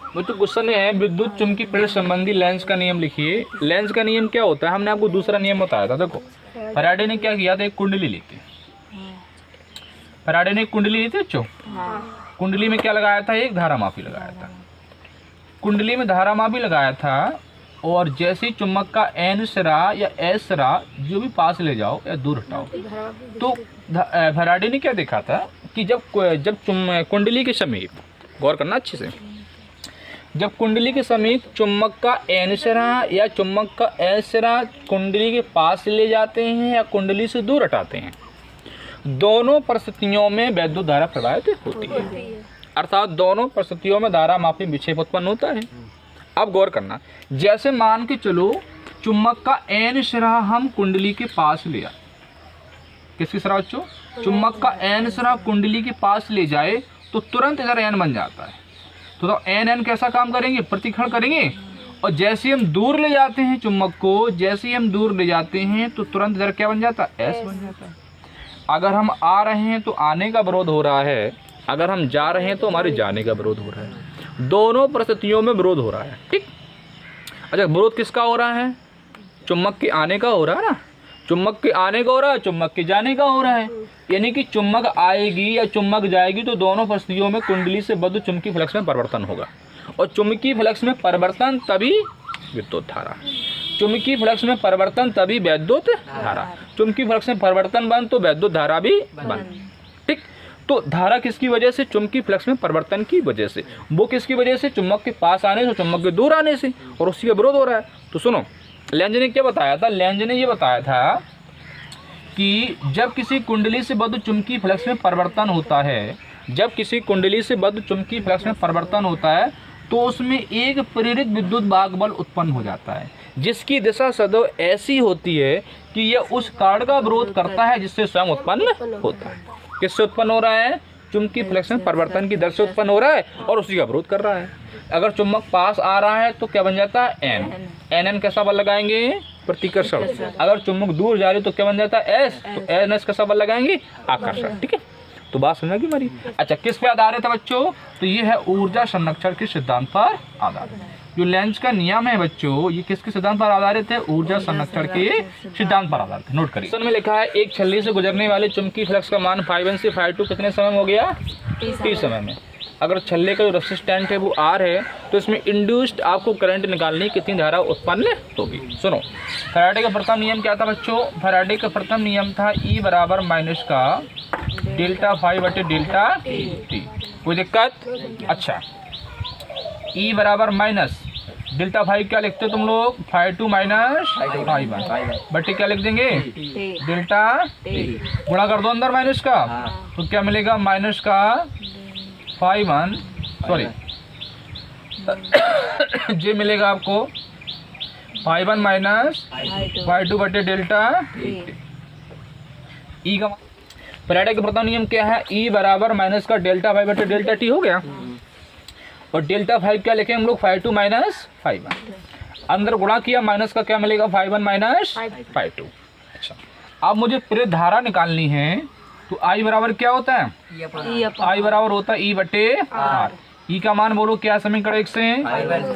वो तो क्वेश्चन है विद्युत चुम्बकीय प्रेरण संबंधी लेंस का नियम लिखिए। लेंस का नियम क्या होता है, हमने आपको दूसरा नियम बताया था। देखो फैराडे ने क्या किया था, एक कुंडली ली थी। फैराडे ने एक कुंडली ली थी बच्चों। कुंडली में क्या लगाया था, एक धारामापी लगाया था। कुंडली में धारामापी लगाया था और जैसे ही चुम्बक का एन सिरा या एस सिरा जो भी पास ले जाओ या दूर हटाओ, तो फैराडे ने क्या देखा था कि जब कुंडली के समीप, गौर करना अच्छे से, जब कुंडली के समीप चुम्बक का एन सिरा या चुम्बक का एस सिरा कुंडली के पास ले जाते हैं या कुंडली से दूर हटाते हैं, दोनों परिस्थितियों में वैद्युत धारा प्रवाहित होती है। अर्थात दोनों परिस्थितियों में धारा मापी विक्षेप उत्पन्न होता है। अब गौर करना, जैसे मान के चलो चुम्बक का एन सिरा हम कुंडली के पास ले आए, किसके सिरा बच्चों, चुम्बक का एन सिरा कुंडली के पास ले जाए तो तुरंत इधर एन बन जाता है। तो एन कैसा काम करेंगे, प्रतिक्षण करेंगे। और जैसे हम दूर ले जाते हैं चुम्बक को, जैसे ही हम दूर ले जाते हैं तो तुरंत इधर क्या बन जाता है, एस बन जाता है। अगर हम आ रहे हैं तो आने का विरोध हो रहा है, अगर हम जा रहे हैं तो हमारे जाने का विरोध हो रहा है। दोनों परिस्थितियों में विरोध हो रहा है, ठीक। अच्छा, विरोध किसका हो रहा है, चुम्बक के आने का हो रहा है ना, चुम्बक के आने का हो रहा है, चुम्बक के जाने का हो रहा है। यानी कि चुम्बक आएगी या चुम्बक जाएगी तो दोनों परिस्थितियों में कुंडली से बद्ध चुम्बकीय फ्लक्स में परिवर्तन होगा। और चुम्बकीय फ्लक्स में परिवर्तन तभी विद्युत धारा, चुम्बकीय फ्लक्स में परिवर्तन तभी वैद्युत धारा, चुम्बकीय फ्लक्स में परिवर्तन बंद तो वैद्युत धारा भी बंद, ठीक। तो धारा किसकी वजह से, चुम्बकीय फ्लक्स में परिवर्तन की वजह से। वो किसकी वजह से, चुम्बक के पास आने से, चुम्बक के दूर आने से, और उसी का विरोध हो रहा है। तो सुनो, लेंज ने क्या बताया था, लेंज ने ये बताया था कि जब किसी कुंडली से बद्ध चुम्बकीय फ्लक्स में परिवर्तन होता है, जब किसी कुंडली से बद्ध चुम्बकीय फ्लक्स में परिवर्तन होता है तो उसमें एक प्रेरित विद्युत वाहक बल उत्पन्न हो जाता है, जिसकी दिशा सदैव ऐसी होती है कि यह उस कारण का विरोध करता है जिससे स्वयं उत्पन्न होता है। किससे उत्पन्न हो रहा है, चुम्बकीय फ्लक्स में परिवर्तन की दर से उत्पन्न हो रहा है और उसी का विरोध कर रहा है। अगर चुम्बक पास आ रहा है तो क्या बन जाता है, एन। एन कैसा बल लगाएंगे, प्रतिकर्षण। अगर चुम्बक दूर जा रही तो क्या बन जाता है, एस। तो एन एस कैसा बल लगाएंगे, आकर्षण, ठीक है। तो बात समझ में हमारी। अच्छा, किस पे आधारित है बच्चों, तो ये है ऊर्जा संरक्षण के सिद्धांत पर आधारित। जो लेंज का नियम है बच्चों, ये किसके सिद्धांत पर आधारित है, ऊर्जा संरक्षण के सिद्धांत पर आधारित है। नोट करिए, क्वेश्चन में लिखा है एक छल्ली से गुजरने वाले चुम्बकीय फ्लक्स का मान ∅1 से ∅2 कितने समय में हो गया, t समय में। अगर छल्ले का जो रेसिस्टेंट है वो R है तो इसमें इंड्यूस्ड आपको करंट निकालनी, कितनी धारा उत्पन्न होगी। सुनो, फैराडे का प्रथम नियम क्या था बच्चों, फैराडे का प्रथम नियम था E बराबर माइनस का डेल्टा फाई बटे डेल्टा टी। कोई दिक्कत। अच्छा, E बराबर माइनस डेल्टा फाई क्या लिखते हो तुम लोग, ∅2 माइनस ∅1 बटे क्या लिख देंगे, डेल्टा गुणा कर दो अंदर माइनस का, तो क्या मिलेगा, माइनस का ∅1 सॉरी जे मिलेगा आपको ∅1 माइनस ∅2 बटे डेल्टा ई का। फैराडे का प्रथम नियम क्या है, E बराबर माइनस का डेल्टा फाई बटे डेल्टा टी हो गया। और डेल्टा फाइव क्या लिखे हम लोग, ∅2 माइनस ∅1, अंदर गुणा किया, माइनस का क्या मिलेगा, ∅1 माइनस ∅2। अच्छा, अब मुझे प्रेरित धारा निकालनी है तो I बराबर क्या होता है, I बराबर होता है E बटे R। E का मान बोलो क्या समीकरण एक से,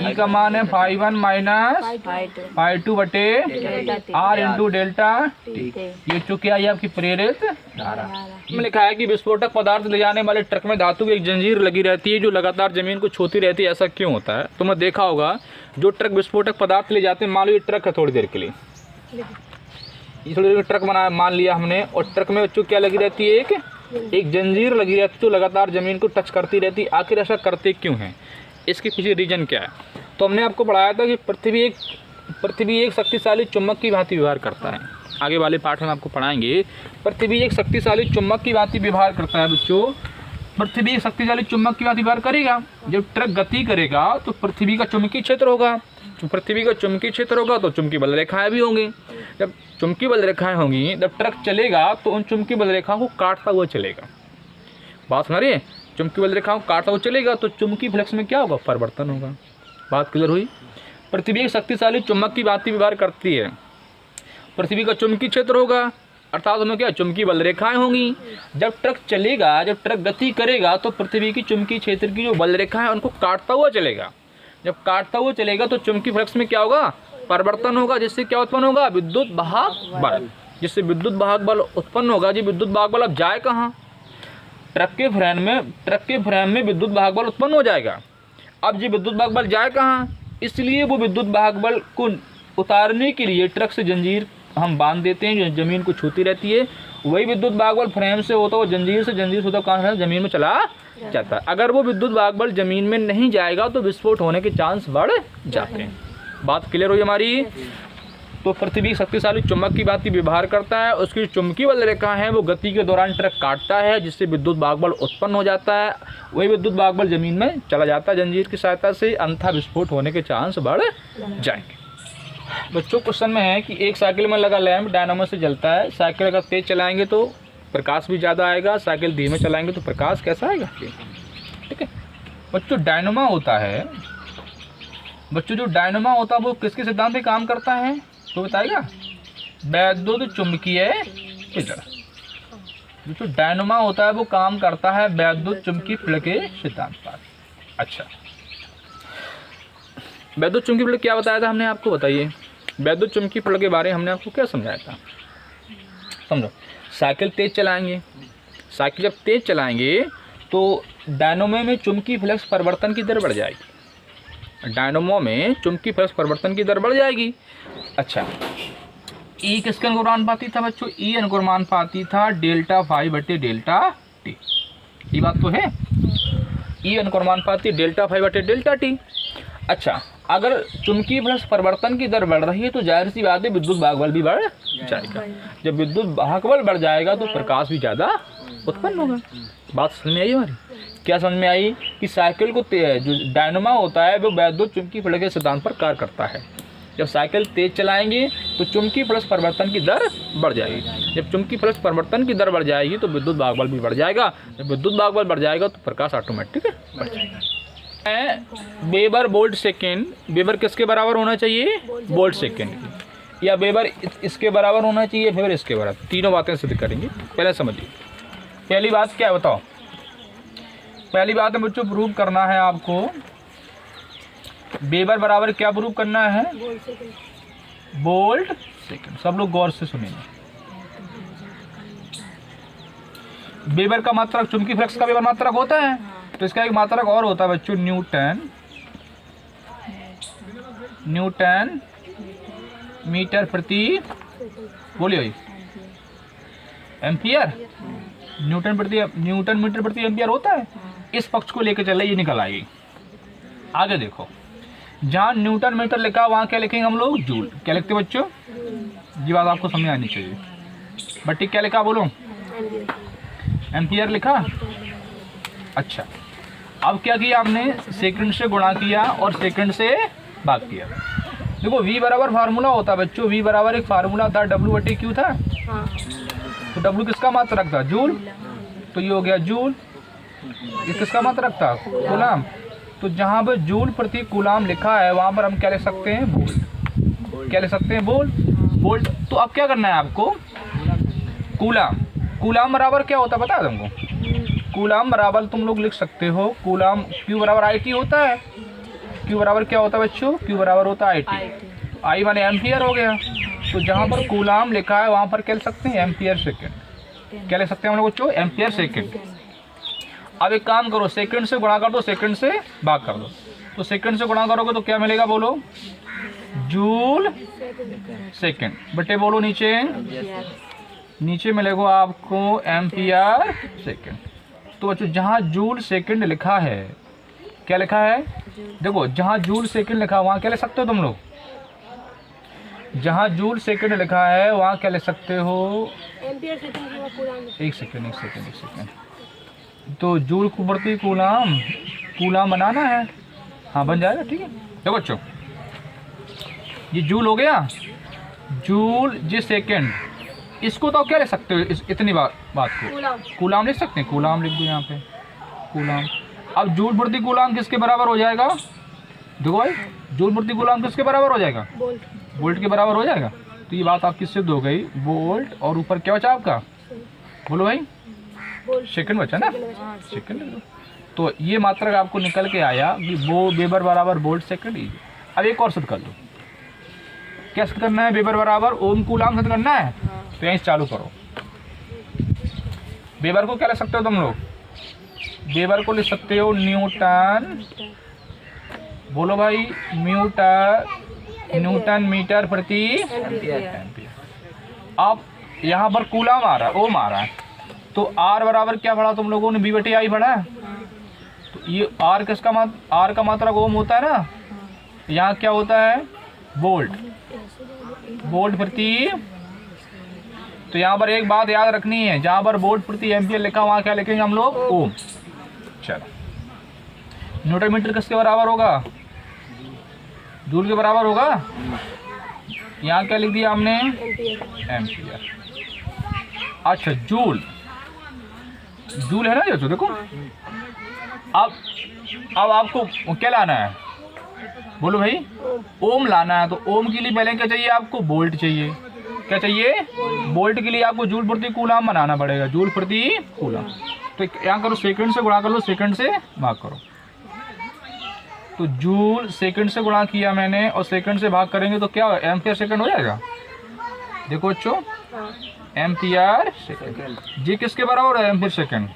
E का मान है ∅1 माइनस ∅2 बटे R इंटू डेल्टा टी। ये चूंकि आई आपकी प्रेरित धारा। इसमें लिखा है कि विस्फोटक पदार्थ ले जाने वाले ट्रक में धातु की एक जंजीर लगी रहती है जो लगातार जमीन को छूती रहती है। ऐसा क्यों होता है, तुमने देखा होगा जो ट्रक विस्फोटक पदार्थ ले जाते हैं, मान लो ये ट्रक है, थोड़ी देर के लिए ये थोड़ी देर ट्रक बना मान लिया हमने, और ट्रक में बच्चों क्या लगी रहती है, एक जंजीर लगी रहती है तो लगातार ज़मीन को टच करती रहती। आखिर ऐसा करते क्यों हैं, इसके पीछे रीजन क्या है। तो हमने आपको पढ़ाया था कि पृथ्वी एक शक्तिशाली चुम्बक की भांति व्यवहार करता है। आगे वाले पाठ में आपको पढ़ाएंगे, पृथ्वी एक शक्तिशाली चुम्बक की भांति व्यवहार करता है बच्चों। पृथ्वी एक शक्तिशाली चुम्बक की भांति व्यवहार करेगा। जब ट्रक गति करेगा तो पृथ्वी का चुंबकीय क्षेत्र होगा, तो पृथ्वी का चुंबकीय क्षेत्र होगा तो चुंबकीय बल रेखाएं भी होंगी। जब चुंबकीय बल रेखाएं होंगी, जब ट्रक चलेगा तो उन चुंबकीय बल रेखाओं को काटता हुआ चलेगा। बात सुन रही है, चुंबकीय बल रेखाओं को काटता हुआ चलेगा तो चुंबकीय फ्लक्स में क्या होगा, परिवर्तन होगा। बात क्लियर हुई। पृथ्वी एक शक्तिशाली चुम्बक की भांति व्यवहार करती है। पृथ्वी का चुंबकीय क्षेत्र होगा, अर्थात उनमें क्या, चुंबकीय बल रेखाएं होंगी। जब ट्रक चलेगा, जब ट्रक गति करेगा तो पृथ्वी की चुंबकीय क्षेत्र की जो बल रेखा है उनको काटता हुआ चलेगा। जब काटता हुआ चलेगा तो चुंबकीय फ्लक्स में क्या होगा, परिवर्तन होगा, जिससे क्या उत्पन्न होगा, विद्युत वाहक बल, जिससे विद्युत वाहक बल उत्पन्न होगा। जी विद्युत वाहक बल अब जाए कहाँ, ट्रक के फ्रेम में विद्युत वाहक बल उत्पन्न हो जाएगा। अब जी विद्युत वाहक बल जाए कहाँ, इसलिए वो विद्युत वाहक बल को उतारने के लिए ट्रक से जंजीर हम बांध देते हैं जो ज़मीन को छूती रहती है। वही विद्युत वाहक बल फ्रेम से होता है, जंजीर से होता है, कहाँ ज़मीन में चला जाता है। अगर वो विद्युत वाहक बल ज़मीन में नहीं जाएगा तो विस्फोट होने के चांस बढ़ जाते हैं। बात क्लियर हुई हमारी। तो पृथ्वी शक्तिशाली चुंबक की भांति व्यवहार करता है। उसकी चुंबकीय बल रेखा है वो गति के दौरान ट्रक काटता है, जिससे विद्युत वाहक बल उत्पन्न हो जाता है। वही विद्युत वाहक बल जमीन में चला जाता है जंजीर की सहायता से, अन्यथा विस्फोट होने के चांस बढ़ जाएंगे। बच्चों क्वेश्चन में है कि एक साइकिल में लगा लैंप डायनामो से जलता है। साइकिल अगर तेज चलाएंगे तो प्रकाश भी ज़्यादा आएगा, साइकिल धीमे चलाएंगे तो प्रकाश कैसा आएगा। ठीक है बच्चों, डायनामो होता है, बच्चों जो डायनामो होता है वो किसके सिद्धांत पे काम करता है तो बताएगा, वैद्युत चुंबकीय पिंड। जो डायनामो होता है वो काम करता है वैद्युत चुंबकीय पिंड के सिद्धांत पर। अच्छा, वैद्युत चुंबकीय पिंड क्या बताया था हमने आपको, बताइए वैद्युत चुंबकीय पिंड के बारे में हमने आपको क्या समझाया था। समझो, साइकिल तेज चलाएंगे, साइकिल जब तेज चलाएंगे तो डायनामो में चुंबकीय फ्लक्स परिवर्तन की दर बढ़ जाएगी, डायनामो में चुंबकीय फ्लक्स परिवर्तन की दर बढ़ जाएगी। अच्छा, ई किसके अनुक्रमानुपाती था बच्चों, ई अनुक्रमानुपाती था डेल्टा फाई बटे डेल्टा टी। ये बात तो है, ई अनुक्रमानुपाती डेल्टा फाई बटे डेल्टा टी। अच्छा, अगर चुंबकीय फ्लक्स परिवर्तन की दर बढ़ रही है तो जाहिर सी बात है विद्युत वाहक बल भी बढ़ जाएगा। जब विद्युत वाहक बल बढ़ जाएगा तो प्रकाश भी ज़्यादा उत्पन्न होगा। बात समझ में आई हमारी, क्या समझ में आई कि साइकिल को जो डायनामो होता है वो वैद्युत चुंबकीय पिंड के सिद्धांत पर कार्य करता है। जब साइकिल तेज चलाएंगे तो चुंबकीय फ्लक्स परिवर्तन की दर बढ़ जाएगी। जब चुंबकीय फ्लक्स परिवर्तन की दर बढ़ जाएगी तो विद्युत वाहक बल भी बढ़ जाएगा। जब विद्युत वाहक बल बढ़ जाएगा तो प्रकाश ऑटोमेटिक बढ़ जाएगा। वेबर वोल्ट सेकेंड, वेबर किसके बराबर होना चाहिए, वोल्ट सेकेंड की, या वेबर इसके बराबर होना चाहिए, वेबर इसके बराबर। तीनों बातें सिद्ध करेंगे। पहले समझिए, पहली बात क्या है बताओ। पहली बात है बच्चों, प्रूव करना है आपको वेबर बराबर क्या प्रूव करना है, वोल्ट सेकेंड। सब लोग गौर से सुनेंगे। वेबर का मात्रक, चुंबकीय फ्लक्स का वेबर मात्रक होता है, तो इसका एक मात्रक और होता है बच्चों, न्यूटन मीटर प्रति, बोलिए एम्पियर, न्यूटन मीटर प्रति एम्पियर होता है। इस पक्ष को लेकर चले, ये निकल आएगी। आगे देखो, जहाँ न्यूटन मीटर लिखा वहाँ क्या लिखेंगे हम लोग, जूल। क्या लिखते बच्चों, ये बात आपको समझ आनी चाहिए। बट्टी क्या लिखा बोलो, एम्पियर लिखा। अच्छा, अब क्या किया हमने, सेकंड से गुणा किया और सेकंड से भाग किया। देखो v बराबर फार्मूला होता है बच्चों, v बराबर एक फार्मूला था, W बटे Q था। तो W किसका मात्रक था, जूल। तो ये हो गया जूल। ये किसका मात्रक था, कूलाम। तो जहाँ पर जूल प्रति कूलाम लिखा है वहाँ पर हम क्या लिख सकते हैं, वोल्ट। क्या लिख सकते हैं, वोल्ट। तो अब क्या करना है आपको, कूलाम बराबर क्या होता है पता है तुमको, कूलाम बराबर तुम लोग लिख सकते हो, कूलाम Q बराबर IT होता है। Q बराबर क्या होता है बच्चों, Q बराबर होता है IT। I माने एम्पियर हो गया। तो जहाँ पर कूलाम लिखा है वहाँ पर क्या लिख सकते हैं, एम्पियर सेकेंड। क्या लिख सकते हैं हम लोग बच्चों, एम्पियर सेकेंड। अब एक काम करो, सेकंड से गुणा कर दो, सेकंड से भाग कर दो। तो सेकंड से गुणा करोगे तो क्या मिलेगा बोलो, जूल सेकंड बटे बोलो नीचे मिलेगा आपको एम्पियर सेकंड। तो बच्चों जहाँ जूल सेकंड लिखा है, क्या लिखा है, देखो जहाँ जूल सेकंड लिखा है वहाँ क्या लिख सकते हो तुम लोग, जहाँ जूल सेकंड लिखा है वहाँ क्या लिख सकते हो, एक सेकंड। तो जूल को प्रति कूलाम बनाना है, हाँ बन जाएगा। ठीक है, देखो बच्चों ये जूल हो गया, जूल जी सेकंड। इसको तो क्या लिख सकते हो, इतनी बात को कूलाम लिख सकते हैं, कूलाम लिख दो यहाँ पे, कूलाम। अब जूल प्रति कूलाम किसके बराबर हो जाएगा, देखो भाई जूल प्रति कूलाम किसके बराबर हो जाएगा, वोल्ट के बराबर हो जाएगा। तो ये बात आपकी सिद्ध हो गई, वोल्ट। और ऊपर क्या बचा आपका, बोलो भाई, सेकंड बचा ना, सेकंड। तो ये मात्रक आपको निकल के आया कि वो वेबर बराबर वोल्ट सेकंड इज। अब एक और सिद्ध कर लो। क्या सिद्ध करना है? वेबर बराबर ओम कूलाम सिद्ध करना है। तो यहीं से चालू करो। वेबर को क्या लिख सकते हो तुम लोग? वेबर को लिख सकते हो न्यूटन, बोलो भाई, न्यूटन मीटर प्रति एम्पियर। अब यहाँ पर कूलाम आ रहा है, ओम आ रहा है, तो आर बराबर क्या पढ़ा तुम लोगों ने? बी बटे आई पढ़ा है। तो ये आर किसका आर का मात्रक ओम होता है ना, यहाँ क्या होता है? वोल्ट, वोल्ट प्रति। तो यहाँ पर एक बात याद रखनी है, जहाँ पर वोल्ट प्रति एम्पियर लिखा वहाँ क्या लिखेंगे हम लोग? ओम। चलो, न्यूटन मीटर किसके बराबर होगा? जूल के बराबर होगा। यहाँ क्या लिख दिया हमने? एम्पियर। अच्छा, जूल, जूल है ना जो, देखो। अब आपको क्या लाना है? बोलो भाई, ओम लाना है। तो ओम के लिए पहले क्या चाहिए आपको? वोल्ट चाहिए। क्या चाहिए? वोल्ट के लिए आपको जूल प्रति कूलाम बनाना पड़ेगा, जूल प्रति कूलाम। तो यहाँ करो, सेकंड से गुणा कर लो, सेकंड से भाग करो। तो जूल सेकंड से गुणा किया मैंने और सेकंड से भाग करेंगे तो क्या एम्पियर सेकंड हो जाएगा। देखो बच्चों, एम्पियर सेकंड। जी किसके बराबर है? Ampere second.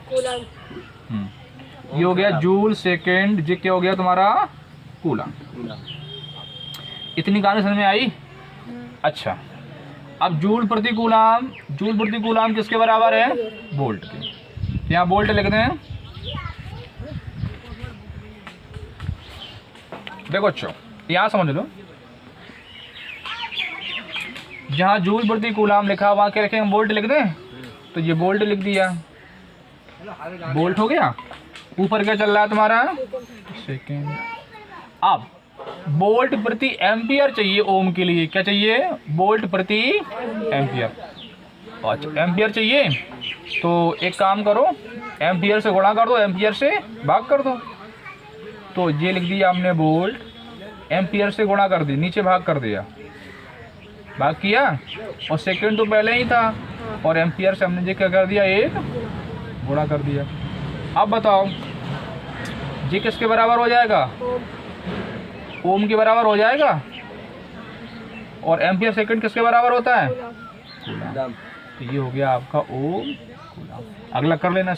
ये हो गया जूल सेकंड, जी क्या हो गया तुम्हारा? कूलाम। इतनी कहानी समझ में आई? अच्छा, अब जूल प्रति कूलाम, जूल प्रति कूलाम किसके बराबर है? वोल्ट के। यहाँ वोल्ट लिखते हैं। देखो बच्चों, यहाँ समझ लो, जहाँ जूल प्रति कूलाम लिखा वहाँ क्या लिखेंगे? वोल्ट लिख दें। तो ये वोल्ट लिख दिया, वोल्ट हो गया। ऊपर क्या चल रहा है तुम्हारा? सेकेंड। अब वोल्ट प्रति एम्पियर चाहिए ओम के लिए। क्या चाहिए? वोल्ट प्रति एम्पियर। अच्छा, एम्पियर चाहिए तो एक काम करो, एम्पियर से गुणा कर दो, एम्पियर से भाग कर दो। तो ये लिख दिया हमने वोल्ट, एम्पियर से गुणा कर दी, नीचे भाग कर दिया, भाग किया। और सेकंड तो पहले ही था और एम्पियर से हमने ये क्या कर दिया? एक गुणा कर दिया। अब बताओ जी किसके बराबर हो जाएगा? ओम के बराबर हो जाएगा। और एम्पियर सेकंड किसके बराबर होता है? कूलाम। तो ये हो गया आपका ओम कूलाम। अगला कर लेना।